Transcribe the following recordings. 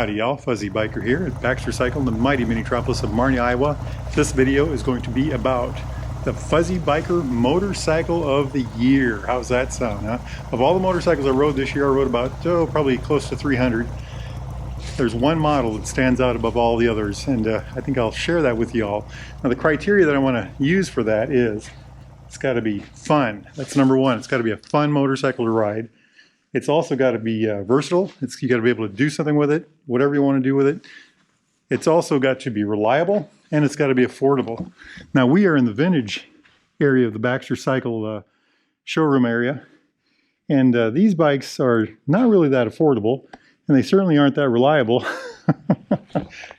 Howdy y'all, Fuzzy Biker here at Baxter Cycle in the mighty mini-tropolis of Marnia, Iowa. This video is going to be about the Fuzzy Biker Motorcycle of the Year. How's that sound, huh? Of all the motorcycles I rode this year, I rode about, probably close to 300. There's one model that stands out above all the others, and I think I'll share that with y'all. Now the criteria that I want to use for that is, it's got to be fun. That's number one. It's got to be a fun motorcycle to ride. It's also got to be versatile. You got to be able to do something with it, whatever you want to do with it. It's also got to be reliable, and it's got to be affordable. Now we are in the vintage area of the Baxter Cycle showroom area, and these bikes are not really that affordable, and they certainly aren't that reliable.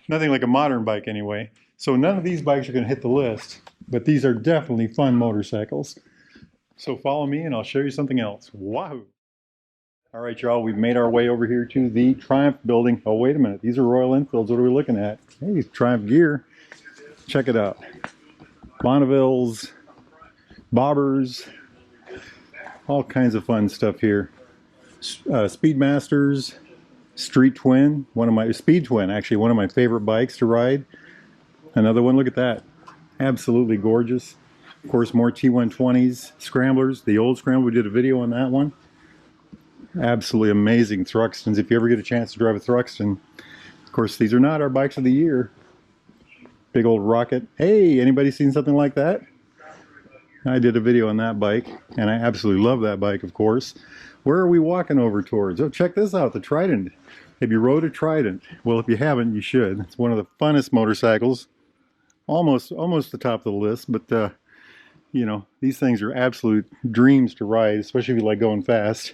Nothing like a modern bike anyway. So none of these bikes are going to hit the list, but these are definitely fun motorcycles. So follow me and I'll show you something else. Wahoo! All right, y'all, we've made our way over here to the Triumph building. Oh, wait a minute. These are Royal Enfields. What are we looking at? Hey, Triumph gear. Check it out. Bonnevilles, Bobbers, all kinds of fun stuff here. Speedmasters, Street Twin, Speed Twin, actually, one of my favorite bikes to ride. Another one, look at that. Absolutely gorgeous. Of course, more T120s, Scramblers, the old Scrambler. We did a video on that one. Absolutely amazing Thruxtons. If you ever get a chance to drive a Thruxton. Of course, these are not our bikes of the year. Big old Rocket. Hey, anybody seen something like that? I did a video on that bike, and I absolutely love that bike, of course. Where are we walking over towards? Oh, check this out, the Trident. Have you rode a Trident? Well, if you haven't, you should. It's one of the funnest motorcycles. Almost the top of the list, but you know, these things are absolute dreams to ride, especially if you like going fast.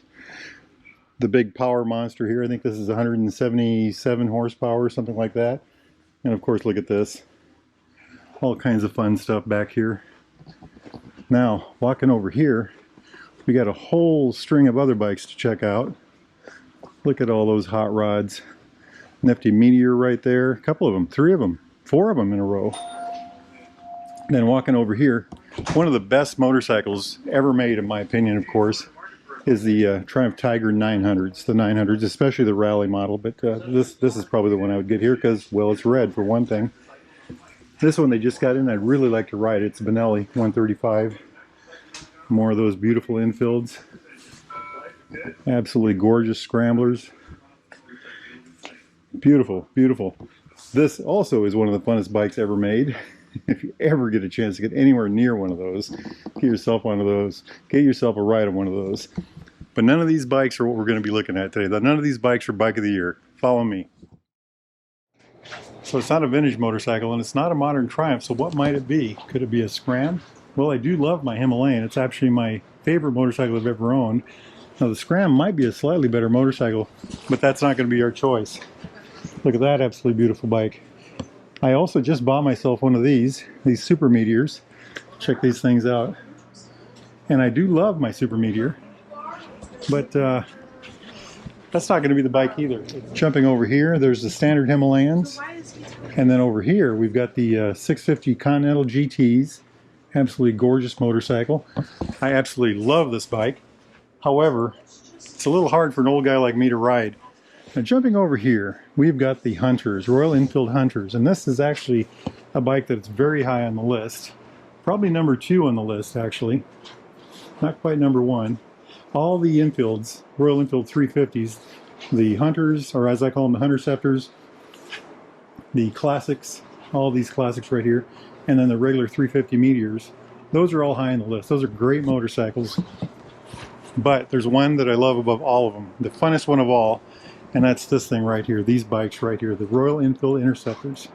The big power monster here, I think this is 177 horsepower, something like that. And of course, look at this. All kinds of fun stuff back here. Now, walking over here, we got a whole string of other bikes to check out. Look at all those hot rods. Nifty Meteor right there. A couple of them, 3 of them, 4 of them in a row. Then walking over here, one of the best motorcycles ever made, in my opinion, of course, is the Triumph Tiger 900s, the 900s, especially the rally model, but this is probably the one I would get here because, well, it's red for one thing. This one they just got in, I'd really like to ride. It's Benelli 135. More of those beautiful infields. Absolutely gorgeous Scramblers. Beautiful, beautiful. This also is one of the funnest bikes ever made. If you ever get a chance to get anywhere near one of those, get yourself one of those. Get yourself a ride on one of those. But none of these bikes are what we're going to be looking at today. None of these bikes are Bike of the Year. Follow me. So it's not a vintage motorcycle, and it's not a modern Triumph, so what might it be? Could it be a Scram? Well, I do love my Himalayan. It's actually my favorite motorcycle I've ever owned. Now, the Scram might be a slightly better motorcycle, but that's not going to be our choice. Look at that absolutely beautiful bike. I also just bought myself one of these Super Meteors. Check these things out. And I do love my Super Meteor, but that's not going to be the bike either. Jumping over here, there's the standard Himalayans. And then over here, we've got the 650 Continental GTs. Absolutely gorgeous motorcycle. I absolutely love this bike. However, it's a little hard for an old guy like me to ride. Now jumping over here, we've got the Hunters, Royal Enfield Hunters, and this is actually a bike that's very high on the list. Probably number 2 on the list, actually. Not quite number 1. All the Enfields, Royal Enfield 350s, the Hunters, or as I call them, the Hunterceptors, the Classics, all these Classics right here, and then the regular 350 Meteors. Those are all high on the list. Those are great motorcycles. But there's one that I love above all of them, the funnest one of all. And that's this thing right here, these bikes right here, the Royal Enfield Interceptors.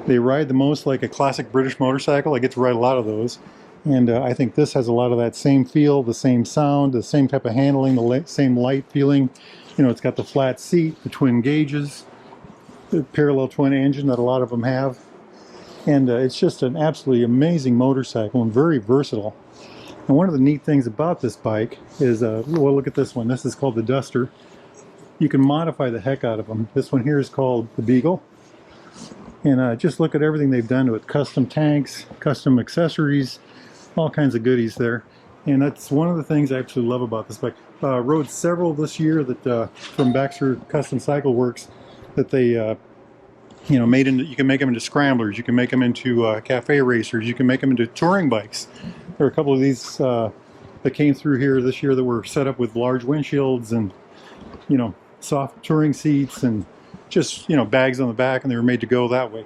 They ride the most like a classic British motorcycle. I get to ride a lot of those. And I think this has a lot of that same feel, the same sound, the same type of handling, the same light feeling. You know, it's got the flat seat, the twin gauges, the parallel twin engine that a lot of them have. And it's just an absolutely amazing motorcycle and very versatile. And one of the neat things about this bike is, well, look at this one. This is called the Duster. You can modify the heck out of them. This one here is called the Beagle. And just look at everything they've done to it. Custom tanks, custom accessories, all kinds of goodies there. And that's one of the things I actually love about this bike. Rode several this year that from Baxter Custom Cycle Works that they you know, made into, you can make them into scramblers, you can make them into cafe racers, you can make them into touring bikes. There are a couple of these that came through here this year that were set up with large windshields and, you know, soft touring seats and just, you know, bags on the back, and they were made to go that way.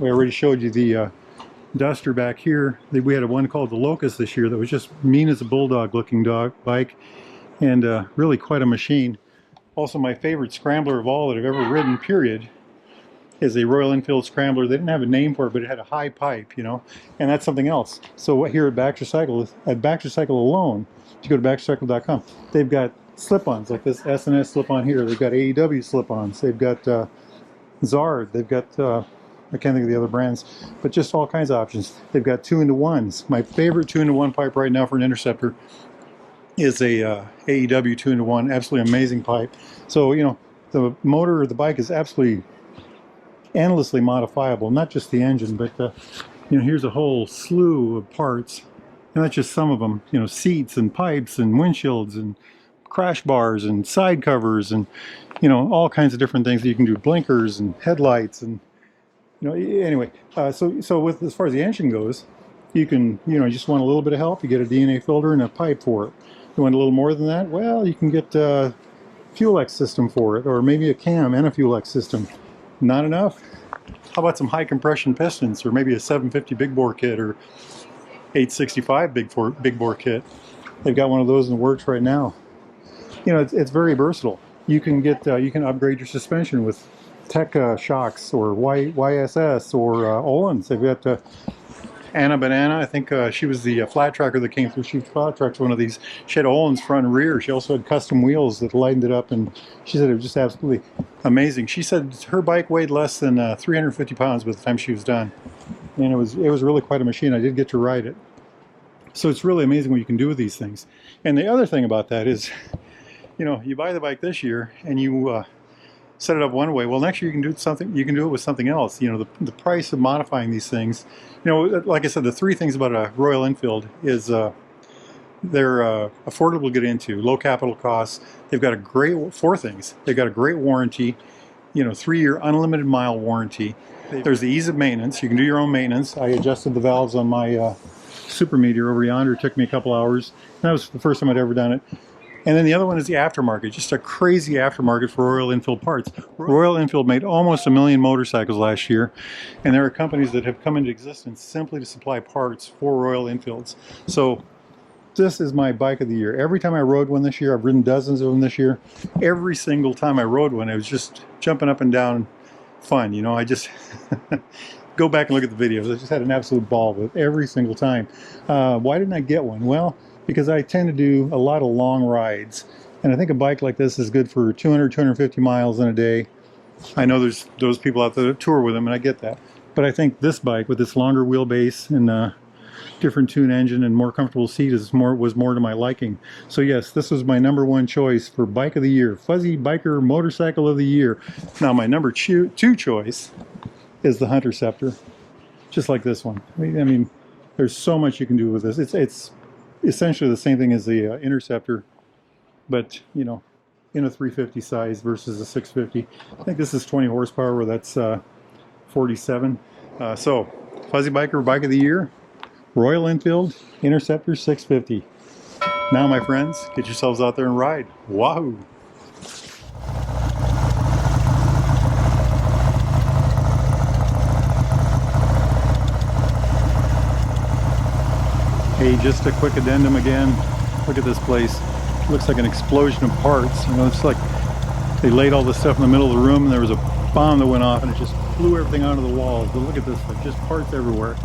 We already showed you the Duster back here. We had one called the Locust this year that was just mean as a bulldog looking bike, and really quite a machine. Also, my favorite scrambler of all that I've ever ridden, period, is a Royal Enfield Scrambler. They didn't have a name for it, but it had a high pipe, you know, and that's something else. So here at Baxter Cycle alone, if you go to baxtercycle.com, they've got slip-ons like this S&S slip-on here. They've got AEW slip-ons. They've got Zard. They've got I can't think of the other brands, but just all kinds of options. They've got 2-in-1s. My favorite 2-in-1 pipe right now for an Interceptor is a AEW 2-in-1. Absolutely amazing pipe. So, you know, the motor of the bike is absolutely endlessly modifiable, not just the engine, but you know, here's a whole slew of parts, and that's just some of them. You know, seats and pipes and windshields and crash bars and side covers and, you know, all kinds of different things that you can do, blinkers and headlights, and, you know, anyway, so with, as far as the engine goes, you can, you know, you just want a little bit of help, you get a DNA filter and a pipe for it. You want a little more than that, well, you can get a Fuel X system for it, or maybe a cam and a Fuel X system. Not enough? How about some high compression pistons, or maybe a 750 big bore kit, or 865 big bore kit? They've got one of those in the works right now. You know, it's very versatile. You can get you can upgrade your suspension with Tech shocks, or YSS, or Öhlins. They've got Anna Banana. I think she was the flat tracker that came through. She flat tracked one of these. She had Öhlins front and rear. She also had custom wheels that lightened it up, and she said it was just absolutely amazing. She said her bike weighed less than 350 pounds by the time she was done, and it was really quite a machine. I did get to ride it, so it's really amazing what you can do with these things. And the other thing about that is, you know, you buy the bike this year and you set it up one way. Well, next year you can do something. You can do it with something else. You know, the price of modifying these things. You know, like I said, the three things about a Royal Enfield is they're affordable to get into, low capital costs. They've got four things. They've got a great warranty. You know, 3-year unlimited mile warranty. There's the ease of maintenance. You can do your own maintenance. I adjusted the valves on my super meter over yonder. It took me a couple hours. That was the first time I'd ever done it. And then the other one is the aftermarket, just a crazy aftermarket for Royal Enfield parts. Royal Enfield made almost 1 million motorcycles last year, and there are companies that have come into existence simply to supply parts for Royal Enfields. So this is my bike of the year. Every time I rode one this year, I've ridden dozens of them this year, every single time I rode one, it was just jumping up and down fun. You know, I just go back and look at the videos. I just had an absolute ball with every single time. Why didn't I get one? Well, because I tend to do a lot of long rides, and I think a bike like this is good for 200, 250 miles in a day. I know there's those people out there that tour with them, and I get that. But I think this bike with its longer wheelbase and different tune engine and more comfortable seat was more to my liking. So yes, this was my #1 choice for bike of the year, fuzzy biker motorcycle of the year. Now my number 2 choice is the Hunterceptor, just like this one. I mean, there's so much you can do with this. It's essentially the same thing as the Interceptor, but, you know, in a 350 size versus a 650. I think this is 20 horsepower, where that's 47. So, fuzzy biker bike of the year, Royal Enfield Interceptor 650. Now, my friends, get yourselves out there and ride. Wahoo! Hey, just a quick addendum again. Look at this place. It looks like an explosion of parts. You know, it's like they laid all this stuff in the middle of the room, and there was a bomb that went off, and it just blew everything onto the walls. But look at this, like, just parts everywhere.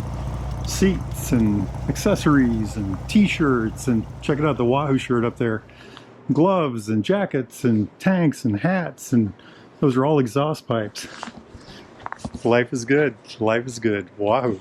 Seats and accessories and t-shirts, and check it out, the Wahoo shirt up there. Gloves and jackets and tanks and hats, and those are all exhaust pipes. Life is good. Life is good. Wahoo.